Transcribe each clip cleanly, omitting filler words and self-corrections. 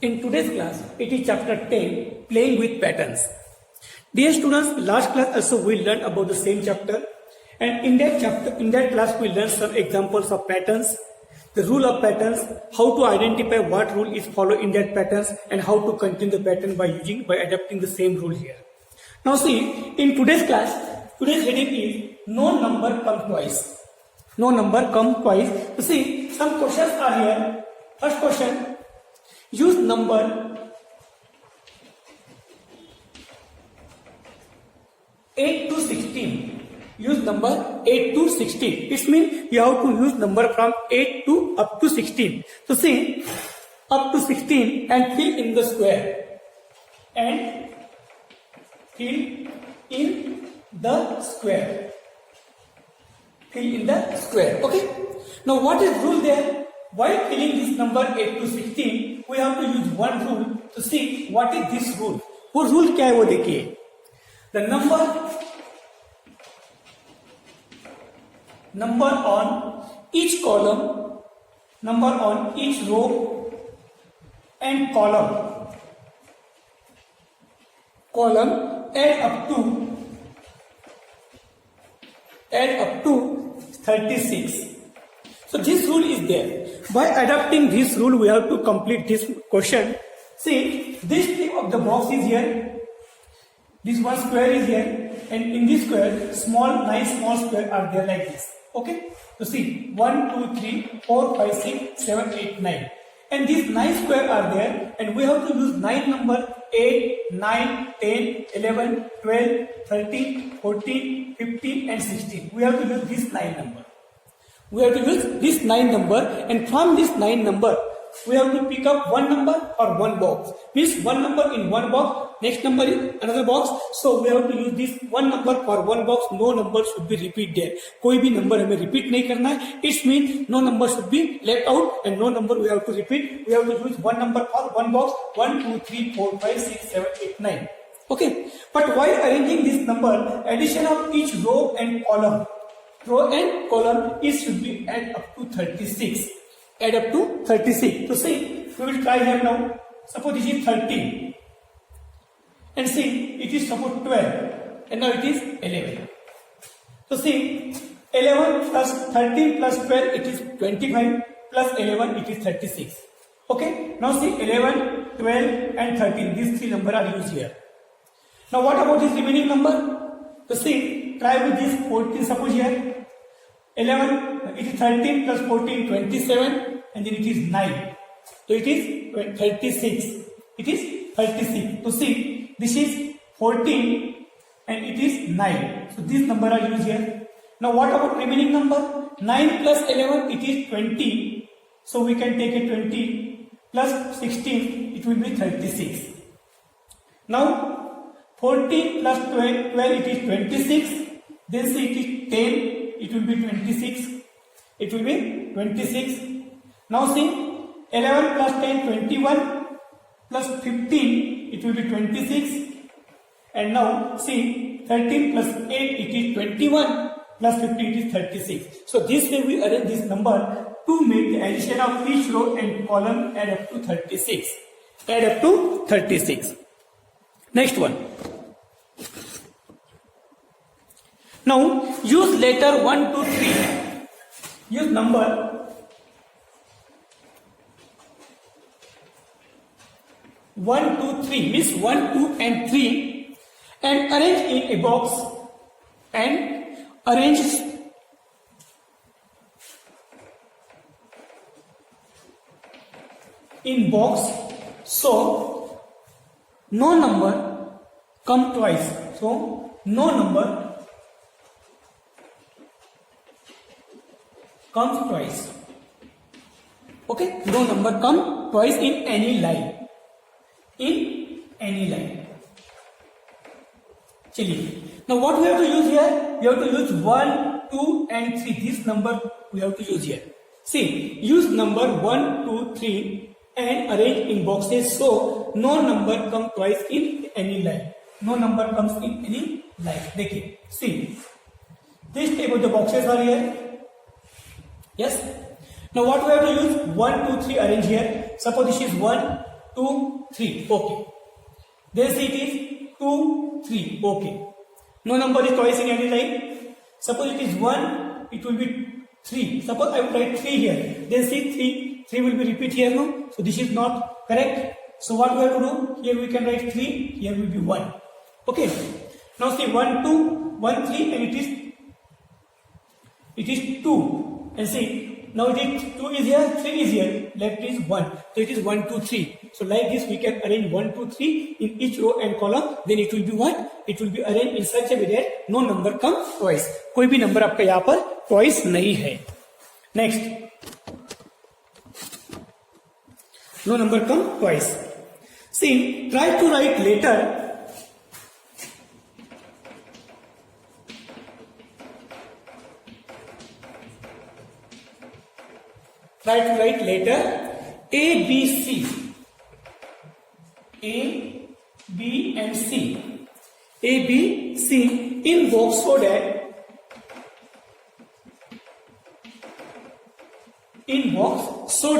In today's class, it is chapter 10, Playing with Patterns. Dear students, last class also we learned about the same chapter, and in that class we learned some examples of patterns, the rule of patterns, how to identify what rule is followed in that patterns, and how to continue the pattern by adapting the same rule here. Now see, in today's class, today's heading is no number come twice. No number come twice. So see, some questions are here. First question, use number 8 to 16. Use number 8 to 16. It means you have to use number from 8 to up to 16. So see, up to 16 and fill in the square. And fill in the square. Fill in the square. Okay. Now what is rule there? While filling this number 8 to 16, we have to use one rule to see what is this rule. वो rule क्या है वो देखिए. The number on each column, number on each row and column add up to 36. So this rule is there. By adopting this rule, we have to complete this question. See, this tip of the box is here. This one square is here, and in this square, nice small square are there like this. Okay? So see, 1, 2, 3, 4, 5, 6, 7, 8, 9. And these 9 square are there, and we have to use 9 number 8, 9, 10, 11, 12, 13, 14, 15 and 16. We have to use this 9 number. We have to use this 9 number, and from this 9 number, we have to pick up one number or one box. Means one number in one box, next number in another box. So we have to use this one number for one box. No number should be repeat there. कोई भी number हमें repeat नहीं करना है. It means no number should be left out, and no number we have to repeat. We have to use one number for one box. 1, 2, 3, 4, 5, 6, 7, 8, 9. Okay. But while arranging this number, addition of each row and column it should be add up to 36. Add up to 36. So see, we will try here now. Suppose this is 13. And see, it is suppose 12. And now it is 11. So see, 11 plus 13 plus 12, it is 25. Plus 11, it is 36. Okay. Now see, 11, 12 and 13. These three numbers are used here. Now what about this remaining number? So see, try with this 14. Suppose here 11, it is 13 plus 14, 27, and then it is 9. So it is 36. It is 36. So see, this is 14 and it is 9. So these numbers are used here. Now what about remaining number? 9 plus 11, it is 20. So we can take a 20 plus 16, it will be 36. Now 14 plus 12, it is 26. Then see, it is 10. It will be 26. It will be 26. Now see, 11 plus 10, 21 plus 15, it will be 26. And now see, 13 plus 8, it is 21 plus 15, it is 36. So this way we arrange this number to make the addition of each row and column add up to 36. Add up to 36. Next one. Now, use letter 1, 2, 3. Use number 1, 2, 3. Means 1, 2 and 3. And arrange in a box. And arrange in box. So, no number come twice. So, no number comes twice. Okay, no number come twice in any line. In any line. Chiliye. Now what we have to use here? We have to use 1, 2 and 3. This number we have to use here. See, use number 1, 2, 3 and arrange in boxes so no number come twice in any line. No number comes in any line. देखिए, see, this table the boxes are here. Yes. Now what we have to use? 1, 2, 3 arrange here. Suppose this is 1, 2, 3. Okay. Then see it is 2, 3. Okay. No number is twice in any line. Suppose it is 1, it will be 3. Suppose I will write 3 here. Then see 3 will be repeat here, no? So this is not correct. So what we have to do? Here we can write 3, here will be 1. Okay. Now see 1, 2, 1, 3 and it is 2. And see, now it is 2 is here, 3 is here, left is 1. So it is 1, 2, 3. So like this we can arrange 1, 2, 3 in each row and column. Then it will be what? It will be arranged in such a way that no number comes twice. कोई भी number आपका यहाँ पर twice नहीं है. Next. No number comes twice. See, try to write later. Try to write later A, B, C. A, B and C. A, B, C in box so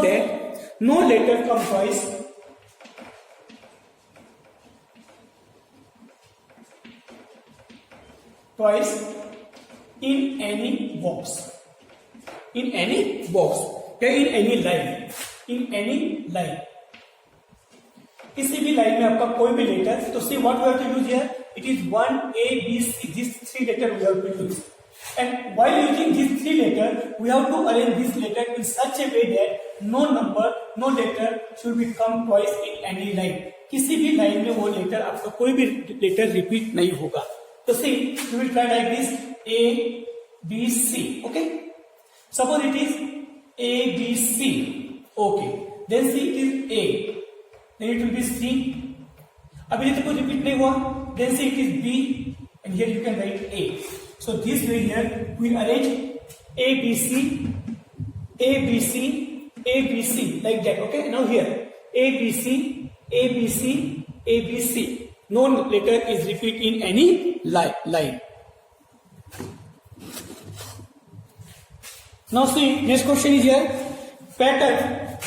that no letter comes twice. Twice in any box. In any box. In any line. In any line. किसी भी line में आपका कोई भी letter, तो see what we have to use here, it is 1 A B C, this 3 letter we have to use. And while using these 3 letter, we have to arrange this letter in such a way that no number, no letter should be come twice in any line. किसी भी line में वो letter आपका कोई भी letter repeat नहीं होगा. तो सी you will try like this A B C. Okay. Suppose it is A B C. Okay. Then C it is A. Then it will be C. अभी तो कुछ रिपीट नहीं हुआ. Then C it is B. And here you can write A. So this way here we arrange A B C, A B C, A B C like that. Okay. Now here A B C, A B C, A B C. No letter is repeat in any line. Now see, next question is here. Pattern.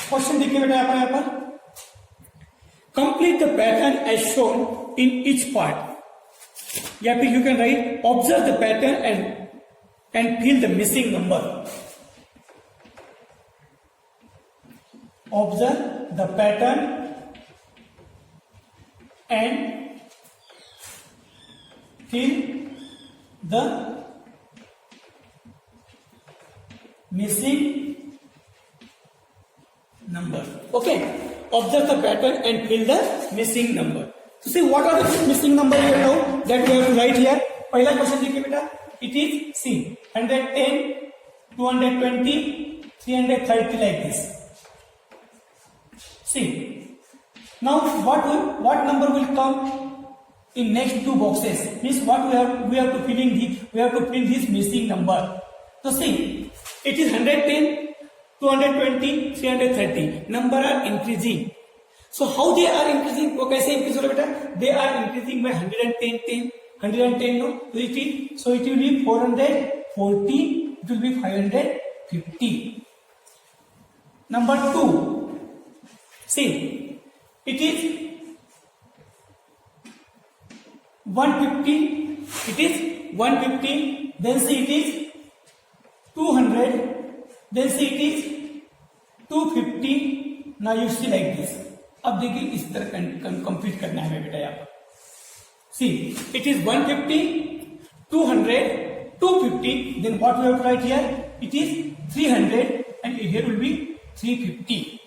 Question देखिए बेटा यहाँ पर. Complete the pattern as shown in each part. या फिर you can write observe the pattern and fill the missing number. Observe the pattern and fill the missing number. Okay. Observe the pattern and fill the missing number. So see what are the missing number here now that we have to write here. पहला question देखिए बेटा. It is C 110, 220, 330 like this. See. Now what number will come in next two boxes? Means what we have to fill in this missing number. So see, it is 110, 220, 330. Number are increasing. So how they are increasing? वो कैसे increase होगा बेटा? They are increasing by 110 no? So it will be 440. It will be 550. Number 2. See, it is 150. It is 150. Then see it is 200. Then see it is 250. Now you see like this. अब देखिए इस तरह complete करना है बेटा यहाँ पर. See, it is 150, 200, 250. Then what we have to write here? It is 300, and here will be 350.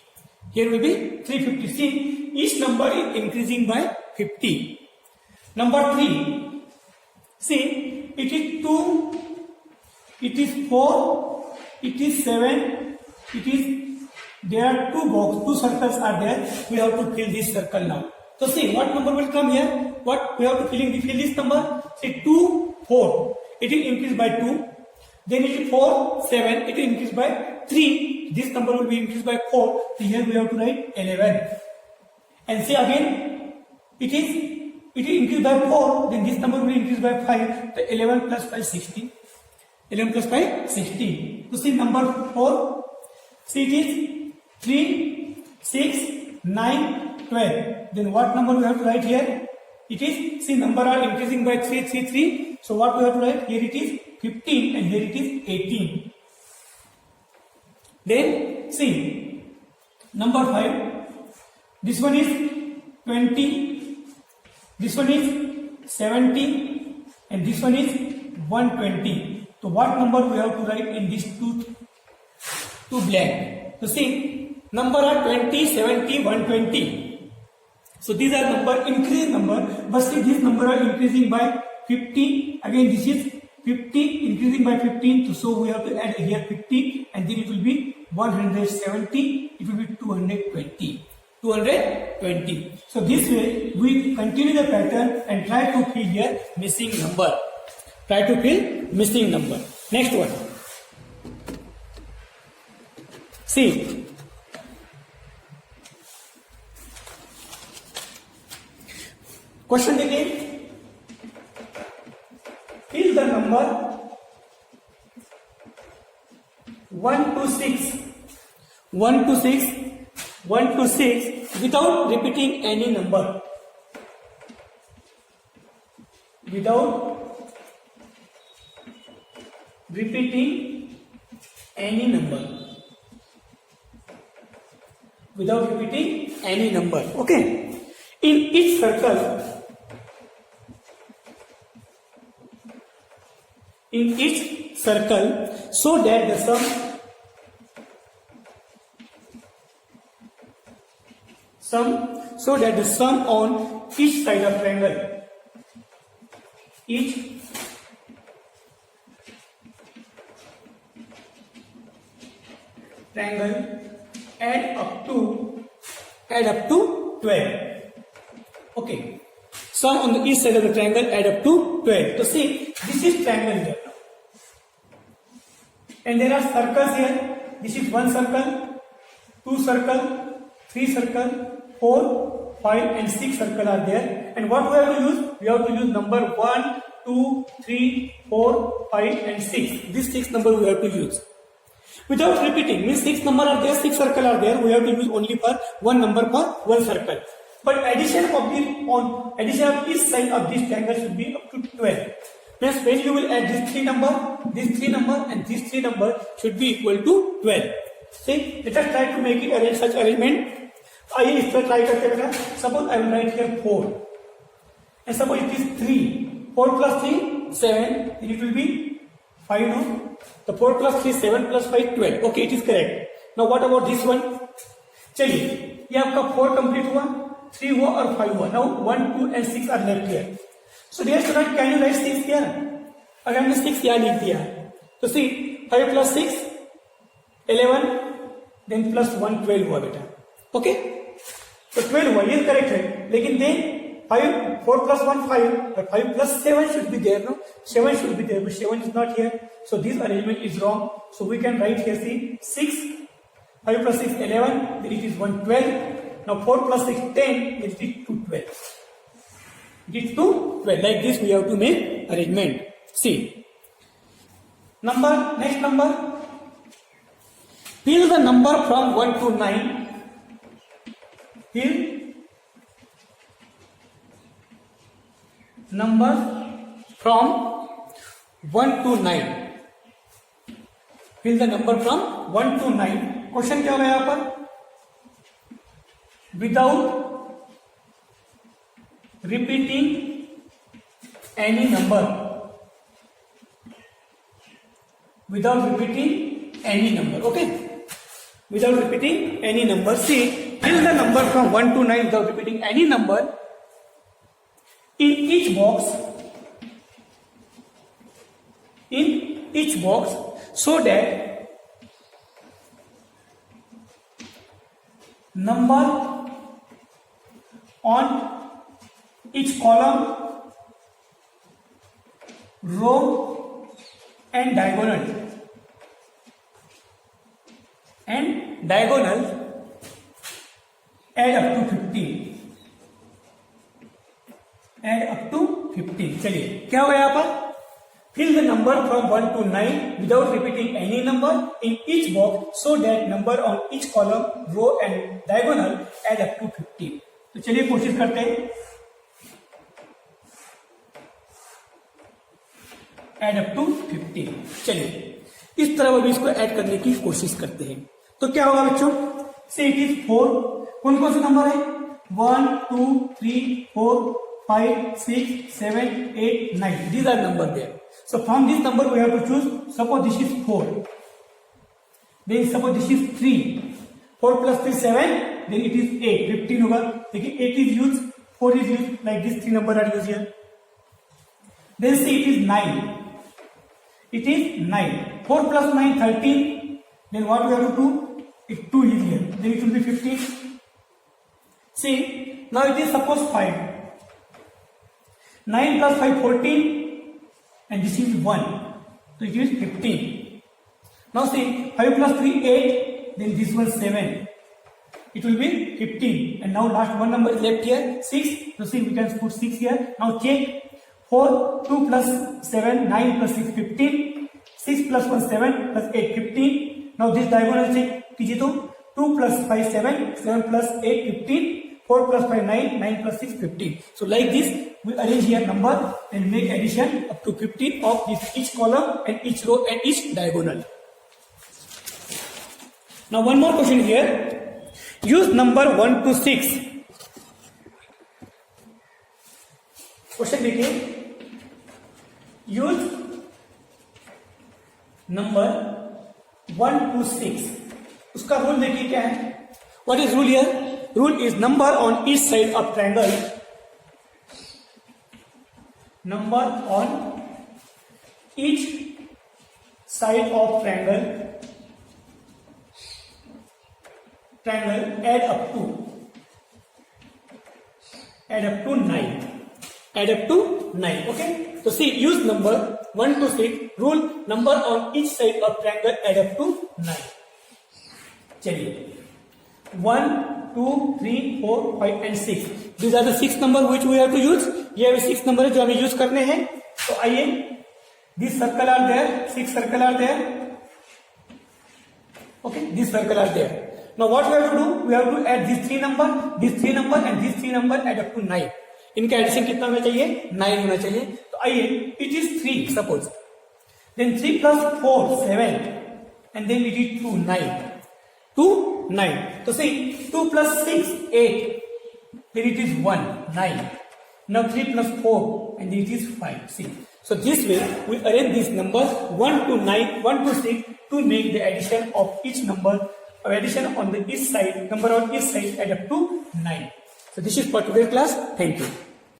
Here will be 350. See, each number is increasing by 50. Number 3. See, it is 2, it is 4, it is 7, it is. There are two circles are there. We have to fill this circle now. So see what number will come here. What we have to fill this number. See 2, 4. It will increase by 2. Then it is 4, 7. It will increase by 3. This number will be increased by 4. So here we have to write 11. And see again. It will increase by 4. Then this number will increase by 5. So 11 plus 5 16. 11 plus 5 16. So see number 4. See it is 3, 6, 9, 12. Then what number we have to write here? It is, see, number are increasing by 3, 3, 3. So what we have to write? Here it is 15 and here it is 18. Then see, number 5. This one is 20. This one is 70. And this one is 120. So what number we have to write in these two blank? So see, number are 20, 70, 120. So these are number, increasing number, but see these number are increasing by 50. Again this is 50 increasing by 15. So we have to add here 50 and then it will be 170. It will be 220. 220. So this way we continue the pattern and try to fill here missing number. Try to fill missing number. Next one. See. Question again. Fill the number 1 to 6. 1 to 6. 1 to 6 without repeating any number. Without repeating any number. Without repeating any number. Okay. In each circle, so that the sum on each side of triangle, each triangle add up to 12. Okay, sum on the east side of the triangle add up to 12. So see, this is triangle here. And there are circles here. This is 1 circle, 2 circle, 3 circle, 4, 5 and 6 circle are there. And what we have to use? We have to use number 1, 2, 3, 4, 5 and 6. These 6 number we have to use. Without repeating, means 6 number are there, 6 circle are there. We have to use only for 1 number for 1 circle. But addition of each side of this triangle should be up to 12. Means when you will add this 3 number and this 3 number should be equal to 12. See, let us try to make it such arrangement. I try to suppose I will write here 4. And suppose it is 3. 4 plus 3, 7. Then it will be 5, no? The 4 plus 3, 7 plus 5, 12. Okay, it is correct. Now what about this one? चलिए, ये आपका 4 complete हुआ, 3 हुआ और 5 हुआ. Now 1, 2 and 6 are left here. So dear student, can you write 6 here? अगर हमने 6 यहाँ लिख दिया, तो see 5 plus 6, 11, then plus 1, 12 हुआ बेटा. Okay? तो 12 हुआ, ये correct है. लेकिन then 4 plus 1, 5, but 5 plus 7 should be there, no? 7 should be there, but 7 is not here. So this arrangement is wrong. So we can write here, see, 6, 5 plus 6, 11, then it is 1, 12. Now 4 plus 6, 10, then it is 2, 12. It is 2, 12. Like this we have to make arrangement. See. Next number. Fill the number from 1 to 9. Fill number from 1 to 9. Fill the number from 1 to 9. Question क्या होगा यहां पर? Without repeating any number. Without repeating any number. Okay? Without repeating any number. See, fill the number from 1 to 9 without repeating any number. In each box, so that number on each column, row and diagonal add up to 15. Add up to 15. चलिए क्या होगा यहाँ पर? Fill the number from 1 to 9 without repeating any number in each box so that number on each column, row and diagonal add up to 15. तो चलिए कोशिश करते हैं, एड अप टू 15। चलिए इस तरह अभी इसको ऐड करने की कोशिश करते हैं। तो क्या होगा बच्चों, से इट इज 4, कौन कौन से नंबर है, 1 2 3 4 5 6 7 8 9, these are number there. So from this number we have to choose, suppose this is 4, then suppose this is 3, 4 plus 3 7, then it is 8, 15 होगा। देखिए 8 is used, 4 is used, like this 3 number are used here. Then see it is 9, it is 9, 4 plus 9 13, then what we have to do, if 2 is here, then it will be 15. See, now it is suppose 5, 9 plus 5 14, and this is 1, so it is 15. Now see, 5 plus 3 8, then this one 7, it will be 15, and now last one number is left here 6, so see we can put 6 here. Now check, 4 2 plus 7 9 plus 6 15, 6 plus 1 7 plus 8 15. Now this diagonal check कीजिए, तो 2 plus 5 7, 7 plus 8 15, 4 plus 5 9, 9 plus 6 15. So like this we arrange here number and make addition up to 15 of this each column and each row and each diagonal. Now one more question here, use number 1 to 6. Question देखिए, use number 1 to 6, उसका rule देखिए क्या है, what is rule here, rule is number on each side of triangle, number on each side of triangle add up to 9, add up to 9. Okay, so see, use number 1 to 6, rule number on each side of triangle add up to 9. चलिए 1 2 3 4 5 and 6, these are the 6 number which we have to use. ये 6 number है जो हमें use करने हैं। तो आइए, this circle are there, 6 circle are there, okay, this circle are there. Now what we have to do, we have to add these 3 number, this 3 number and this 3 number add up to 9. इनका addition कितना होना चाहिए, 9 होना चाहिए। तो आइए, it is 3 suppose, then 3 plus 4 7, and then it is 2 9, 2 9. So see, 2 plus 6 8, then it is 1 9. Now 3 plus 4 and then it is 5. See, so this way we arrange these numbers 1 to 9, 1 to 6 to make the addition of each number, addition on the each side, number on each side add up to 9. So this is for today's class. Thank you.